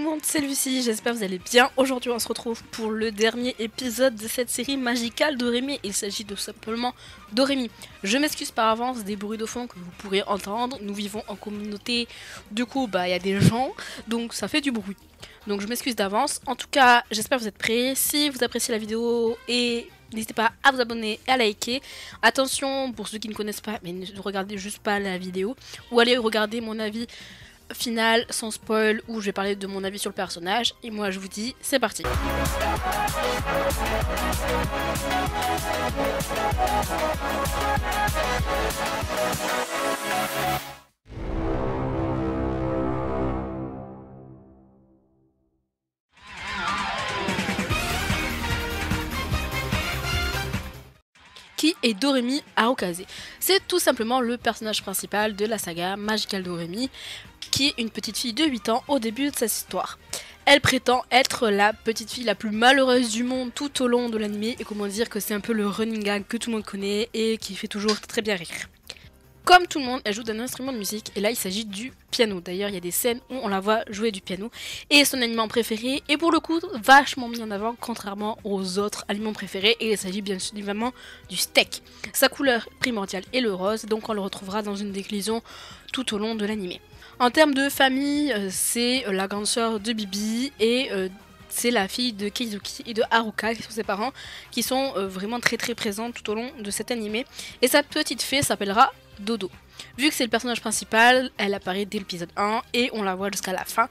le monde, c'est Lucie, j'espère que vous allez bien. Aujourd'hui on se retrouve pour le dernier épisode de cette série magicale Doremi. Il s'agit tout simplement Doremi. Je m'excuse par avance des bruits de fond que vous pourrez entendre. Nous vivons en communauté, du coup il y a des gens, donc ça fait du bruit. Donc je m'excuse d'avance. En tout cas, j'espère que vous êtes prêts. Si vous appréciez la vidéo, et n'hésitez pas à vous abonner et à liker. Attention, pour ceux qui ne connaissent pas, mais ne regardez juste pas la vidéo, ou allez regarder mon avis final sans spoil où je vais parler de mon avis sur le personnage. Et moi je vous dis, c'est parti. Qui est Doremi Harukaze? C'est tout simplement le personnage principal de la saga Magical Doremi, qui est une petite fille de 8 ans au début de cette histoire. Elle prétend être la petite fille la plus malheureuse du monde tout au long de l'anime, et comment dire que c'est un peu le running gag que tout le monde connaît et qui fait toujours très bien rire. Comme tout le monde, elle joue d'un instrument de musique, et là il s'agit du piano. D'ailleurs il y a des scènes où on la voit jouer du piano, et son aliment préféré est pour le coup vachement mis en avant contrairement aux autres aliments préférés, et il s'agit bien évidemment du steak. Sa couleur primordiale est le rose, donc on le retrouvera dans une déclinaison tout au long de l'anime. En termes de famille, c'est la grande sœur de Bibi, et c'est la fille de Keizuki et de Haruka, qui sont ses parents, qui sont vraiment très présents tout au long de cet anime. Et sa petite fée s'appellera Dodo. Vu que c'est le personnage principal, elle apparaît dès l'épisode 1 et on la voit jusqu'à la fin.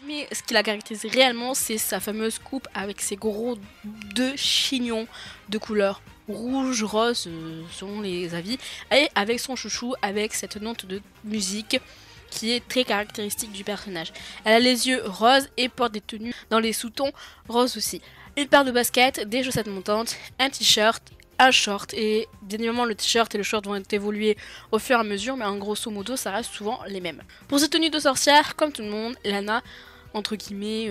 Mais ce qui la caractérise réellement, c'est sa fameuse coupe avec ses gros deux chignons de couleur rouge, rose, selon les avis, et avec son chouchou, avec cette note de musique qui est très caractéristique du personnage. Elle a les yeux roses et porte des tenues dans les sous-tons roses aussi. Une paire de baskets, des chaussettes montantes, un t-shirt, un short, et bien évidemment le t-shirt et le short vont évoluer au fur et à mesure, mais en grosso modo ça reste souvent les mêmes. Pour cette tenue de sorcière, comme tout le monde, Lana, entre guillemets,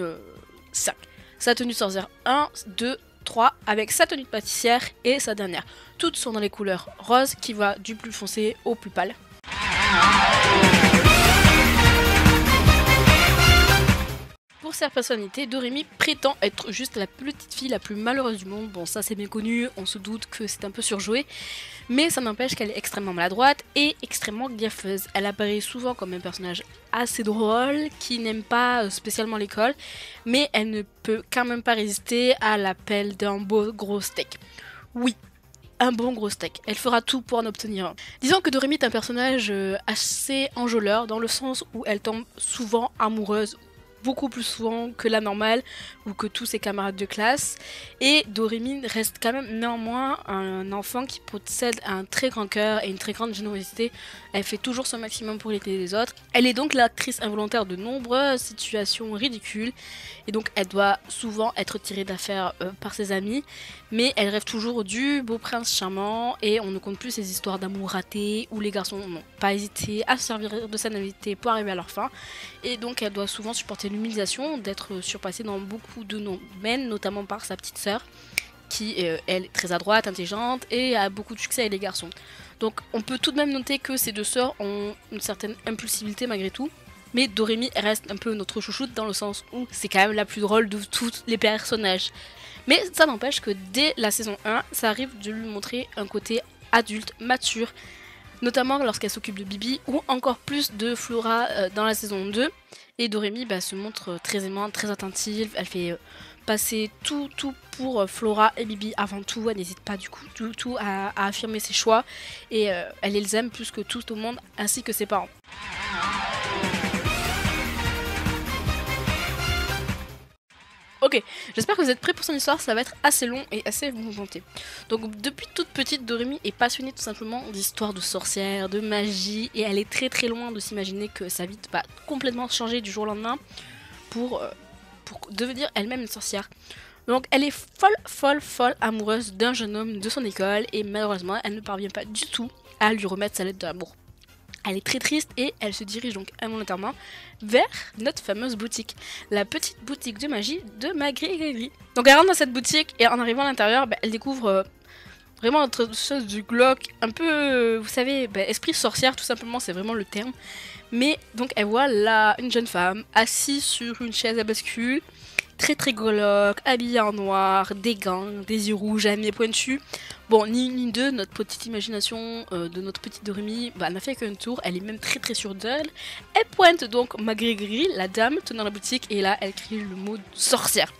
5. Sa tenue de sorcière 1, 2, 3, avec sa tenue de pâtissière et sa dernière. Toutes sont dans les couleurs rose qui va du plus foncé au plus pâle. Pour sa personnalité, Doremi prétend être juste la petite fille la plus malheureuse du monde. Bon, ça c'est bien connu, on se doute que c'est un peu surjoué, mais ça n'empêche qu'elle est extrêmement maladroite et extrêmement gaffeuse. Elle apparaît souvent comme un personnage assez drôle, qui n'aime pas spécialement l'école, mais elle ne peut quand même pas résister à l'appel d'un beau gros steak. Oui, un bon gros steak. Elle fera tout pour en obtenir un. Disons que Doremi est un personnage assez enjôleur, dans le sens où elle tombe souvent amoureuse, beaucoup plus souvent que la normale ou que tous ses camarades de classe, et Doremi reste quand même néanmoins un enfant qui possède un très grand cœur et une très grande générosité. Elle fait toujours son maximum pour aider les autres. Elle est donc l'actrice involontaire de nombreuses situations ridicules, et donc elle doit souvent être tirée d'affaire par ses amis, mais elle rêve toujours du beau prince charmant, et on ne compte plus ces histoires d'amour raté où les garçons n'ont pas hésité à se servir de sa naïveté pour arriver à leur fin, et donc elle doit souvent supporter l'humiliation d'être surpassée dans beaucoup de domaines, notamment par sa petite sœur qui elle est très adroite, intelligente et a beaucoup de succès avec les garçons. Donc on peut tout de même noter que ces deux sœurs ont une certaine impulsivité malgré tout, mais Doremi reste un peu notre chouchoute dans le sens où c'est quand même la plus drôle de tous les personnages. Mais ça n'empêche que dès la saison 1, ça arrive de lui montrer un côté adulte, mature, notamment lorsqu'elle s'occupe de Bibi, ou encore plus de Flora dans la saison 2. Et Doremi se montre très aimante, très attentive, elle fait passer tout pour Flora et Bibi avant tout, elle n'hésite pas du tout à affirmer ses choix, et elle les aime plus que tout au monde, ainsi que ses parents. Ok, j'espère que vous êtes prêts pour son histoire, ça va être assez long et assez mouvementé. Donc depuis toute petite, Doremi est passionnée tout simplement d'histoires de sorcières, de magie, et elle est très loin de s'imaginer que sa vie va complètement changer du jour au lendemain pour devenir elle-même une sorcière. Donc elle est folle amoureuse d'un jeune homme de son école, et malheureusement elle ne parvient pas du tout à lui remettre sa lettre d'amour. Elle est très triste et elle se dirige donc involontairement vers notre fameuse boutique, la petite boutique de magie de Magri et Gris. Donc elle rentre dans cette boutique et en arrivant à l'intérieur, elle découvre Vraiment entre chose du glauque, un peu, vous savez, esprit sorcière tout simplement, c'est vraiment le terme. Mais donc elle voit là une jeune femme assise sur une chaise à bascule, très très glauque, habillée en noir, des gants, des yeux rouges, à nez pointu. Bon, ni une ni deux, notre petite imagination de notre petite Doremi, elle n'a fait qu'un tour, elle est même très très sûre d'elle. Elle pointe donc Magrigri, la dame tenant la boutique, et là elle crie le mot sorcière.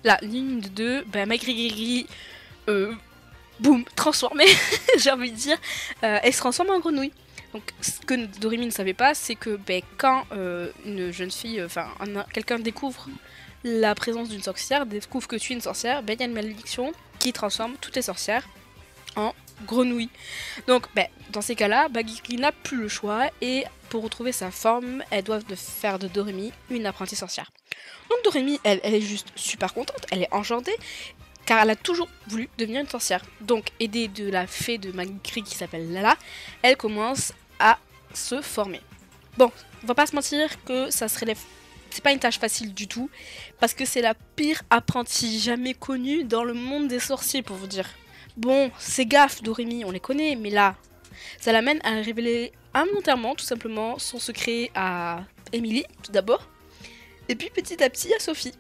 Là, ligne de deux, Magrigri, boum, transformée, j'ai envie de dire, elle se transforme en grenouille. Donc ce que Doremi ne savait pas, c'est que quand une jeune fille, quelqu'un découvre la présence d'une sorcière, découvre que tu es une sorcière, il y a une malédiction qui transforme toutes les sorcières en grenouilles. Donc dans ces cas-là, Magrigri n'a plus le choix et pour retrouver sa forme, elle doit faire de Doremi une apprentie sorcière. Donc Doremi, elle est juste super contente, elle est enchantée, car elle a toujours voulu devenir une sorcière. Donc, aidée de la fée de Magrigri qui s'appelle Lala, elle commence à se former. Bon, on va pas se mentir que ça se relève. C'est pas une tâche facile du tout, parce que c'est la pire apprentie jamais connue dans le monde des sorciers, pour vous dire. Bon, ses gaffes Doremi, on les connaît, mais là, ça l'amène à révéler involontairement, tout simplement, son secret à Emily, tout d'abord. Et puis petit à petit à Sophie.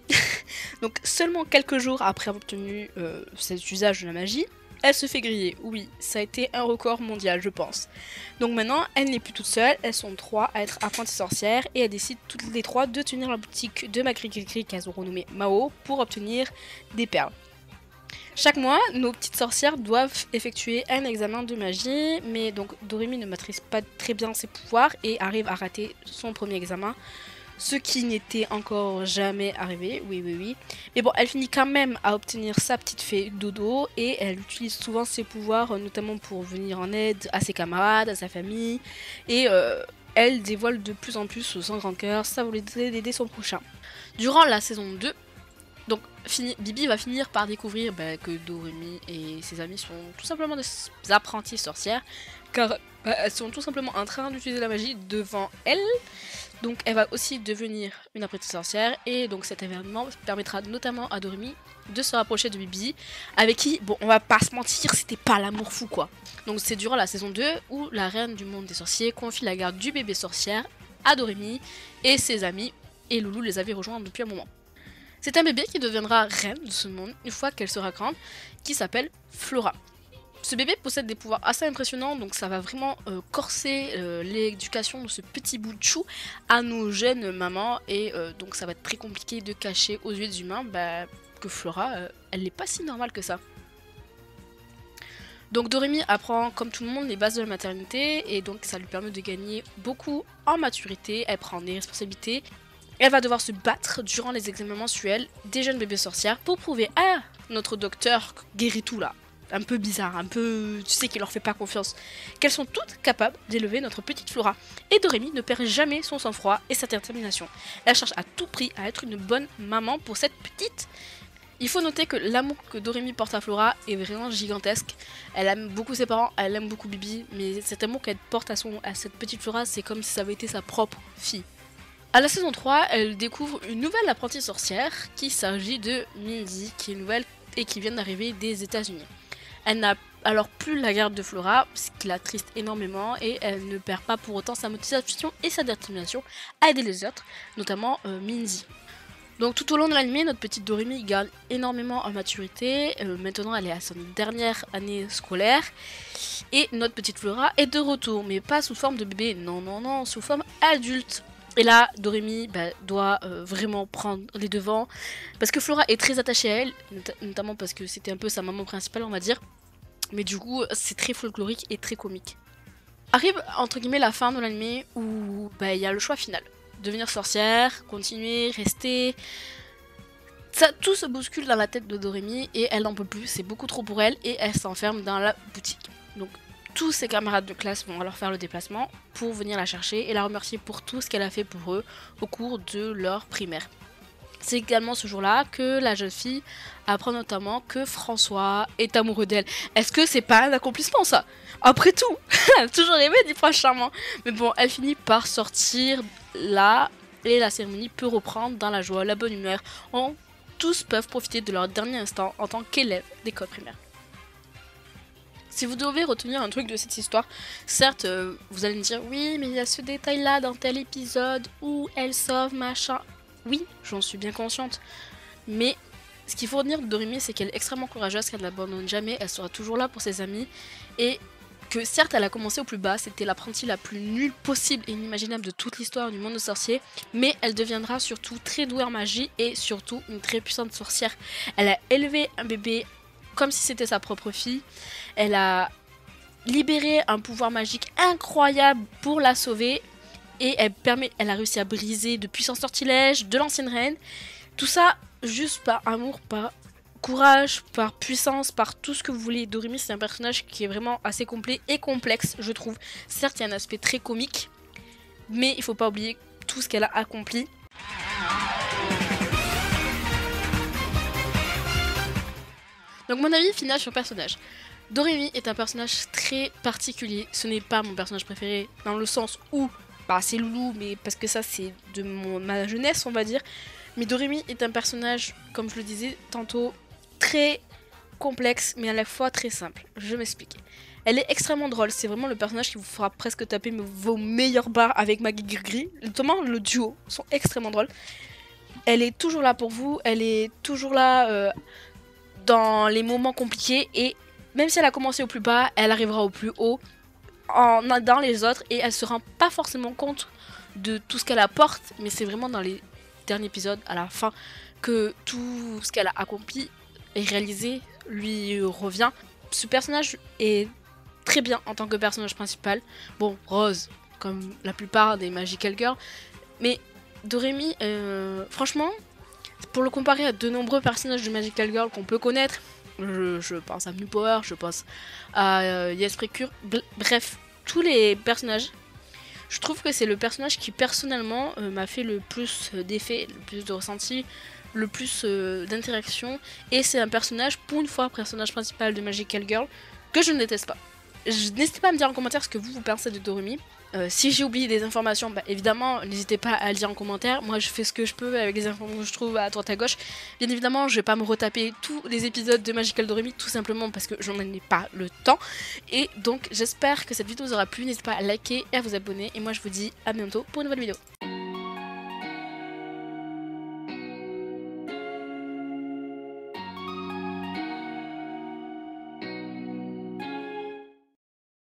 Donc seulement quelques jours après avoir obtenu cet usage de la magie, elle se fait griller. Oui, ça a été un record mondial, je pense. Donc maintenant, elle n'est plus toute seule, elles sont 3 à être apprenties sorcières et elles décident toutes les 3 de tenir la boutique de Magrigri qu'elles ont renommée Mao pour obtenir des perles. Chaque mois, nos petites sorcières doivent effectuer un examen de magie, mais donc Doremi ne maîtrise pas très bien ses pouvoirs et arrive à rater son premier examen. Ce qui n'était encore jamais arrivé, oui. Mais bon, elle finit quand même à obtenir sa petite fée Dodo et elle utilise souvent ses pouvoirs, notamment pour venir en aide à ses camarades, à sa famille. Et elle dévoile de plus en plus son grand cœur, sa volonté d'aider son prochain. Durant la saison 2, donc Bibi va finir par découvrir que Doremi et ses amis sont tout simplement des apprentis sorcières, car elles sont tout simplement en train d'utiliser la magie devant elle. Donc elle va aussi devenir une apprentie sorcière et donc cet événement permettra notamment à Doremi de se rapprocher de Bibi, avec qui, bon on va pas se mentir, c'était pas l'amour fou quoi. Donc c'est durant la saison 2 où la reine du monde des sorciers confie la garde du bébé sorcière à Doremi et ses amis, et Loulou les avait rejoints depuis un moment. C'est un bébé qui deviendra reine de ce monde une fois qu'elle sera grande, qui s'appelle Flora. Ce bébé possède des pouvoirs assez impressionnants, donc ça va vraiment corser l'éducation de ce petit bout de chou à nos jeunes mamans, et donc ça va être très compliqué de cacher aux yeux des humains que Flora, elle n'est pas si normale que ça. Donc Doremi apprend comme tout le monde les bases de la maternité, et donc ça lui permet de gagner beaucoup en maturité, elle prend des responsabilités. Elle va devoir se battre durant les examens mensuels des jeunes bébés sorcières pour prouver à notre docteur guérit tout là, un peu bizarre, un peu, tu sais, qui leur fait pas confiance, qu'elles sont toutes capables d'élever notre petite Flora. Et Doremi ne perd jamais son sang-froid et sa détermination. Elle cherche à tout prix à être une bonne maman pour cette petite. Il faut noter que l'amour que Doremi porte à Flora est vraiment gigantesque. Elle aime beaucoup ses parents, elle aime beaucoup Bibi, mais cet amour qu'elle porte à cette petite Flora, c'est comme si ça avait été sa propre fille. À la saison 3, elle découvre une nouvelle apprentie sorcière, qui s'agit de Mindy, qui est nouvelle et qui vient d'arriver des États-Unis. Elle n'a alors plus la garde de Flora, ce qui l'attriste énormément, et elle ne perd pas pour autant sa motivation et sa détermination à aider les autres, notamment Mindy. Donc tout au long de l'anime, notre petite Doremi gagne énormément en maturité. Maintenant, elle est à son dernière année scolaire. Et notre petite Flora est de retour, mais pas sous forme de bébé, non, sous forme adulte. Et là, Doremi doit vraiment prendre les devants, parce que Flora est très attachée à elle, notamment parce que c'était un peu sa maman principale, on va dire. Mais du coup, c'est très folklorique et très comique. Arrive, entre guillemets, la fin de l'anime où il y a le choix final. Devenir sorcière, continuer, rester... Ça, tout se bouscule dans la tête de Doremi et elle n'en peut plus, c'est beaucoup trop pour elle, et elle s'enferme dans la boutique. Donc tous ses camarades de classe vont alors faire le déplacement pour venir la chercher et la remercier pour tout ce qu'elle a fait pour eux au cours de leur primaire. C'est également ce jour-là que la jeune fille apprend notamment que François est amoureux d'elle. Est-ce que c'est pas un accomplissement ça? Après tout, elle a toujours aimé du prince charmant. Mais bon, elle finit par sortir là et la cérémonie peut reprendre dans la joie, la bonne humeur. Tous peuvent profiter de leur dernier instant en tant qu'élèves d'école primaire. Si vous devez retenir un truc de cette histoire, certes, vous allez me dire oui, mais il y a ce détail-là dans tel épisode où elle sauve machin. Oui, j'en suis bien consciente. Mais ce qu'il faut retenir de Doremi, c'est qu'elle est extrêmement courageuse, qu'elle n'abandonne jamais, elle sera toujours là pour ses amis. Et que certes, elle a commencé au plus bas, c'était l'apprentie la plus nulle possible et inimaginable de toute l'histoire du monde de sorciers. Mais elle deviendra surtout très douée en magie et surtout une très puissante sorcière. Elle a élevé un bébé comme si c'était sa propre fille. Elle a libéré un pouvoir magique incroyable pour la sauver. Et elle a réussi à briser de puissants sortilèges de l'ancienne reine. Tout ça juste par amour, par courage, par puissance, par tout ce que vous voulez. Doremi, c'est un personnage qui est vraiment assez complet et complexe, je trouve. Certes, il y a un aspect très comique, mais il faut pas oublier tout ce qu'elle a accompli. Donc mon avis final sur le personnage. Doremi est un personnage très particulier. Ce n'est pas mon personnage préféré dans le sens où c'est Loulou, mais parce que ça c'est de ma jeunesse on va dire. Mais Doremi est un personnage, comme je le disais tantôt, très complexe mais à la fois très simple. Je m'explique. Elle est extrêmement drôle, c'est vraiment le personnage qui vous fera presque taper vos meilleures barres avec Maggie Gris. Notamment le duo sont extrêmement drôles. Elle est toujours là pour vous, elle est toujours là dans les moments compliqués et même si elle a commencé au plus bas, elle arrivera au plus haut en aidant les autres et elle se rend pas forcément compte de tout ce qu'elle apporte, mais c'est vraiment dans les derniers épisodes, à la fin, que tout ce qu'elle a accompli et réalisé lui revient. Ce personnage est très bien en tant que personnage principal. Bon, Rose, comme la plupart des Magical Girls, mais Doremi, franchement, pour le comparer à de nombreux personnages de Magical Girl qu'on peut connaître, je pense à Mew Power, je pense à Yes Precure, bref, tous les personnages, je trouve que c'est le personnage qui personnellement m'a fait le plus d'effet, le plus de ressenti, le plus d'interaction, et c'est un personnage, pour une fois, personnage principal de Magical Girl, que je ne déteste pas. N'hésitez pas à me dire en commentaire ce que vous pensez de Doremi. Si j'ai oublié des informations, évidemment, n'hésitez pas à le dire en commentaire. Moi, je fais ce que je peux avec les informations que je trouve à droite à gauche. Bien évidemment, je vais pas me retaper tous les épisodes de Magical Doremi, tout simplement parce que j'en ai pas le temps. Et donc, j'espère que cette vidéo vous aura plu. N'hésitez pas à liker et à vous abonner. Et moi, je vous dis à bientôt pour une nouvelle vidéo.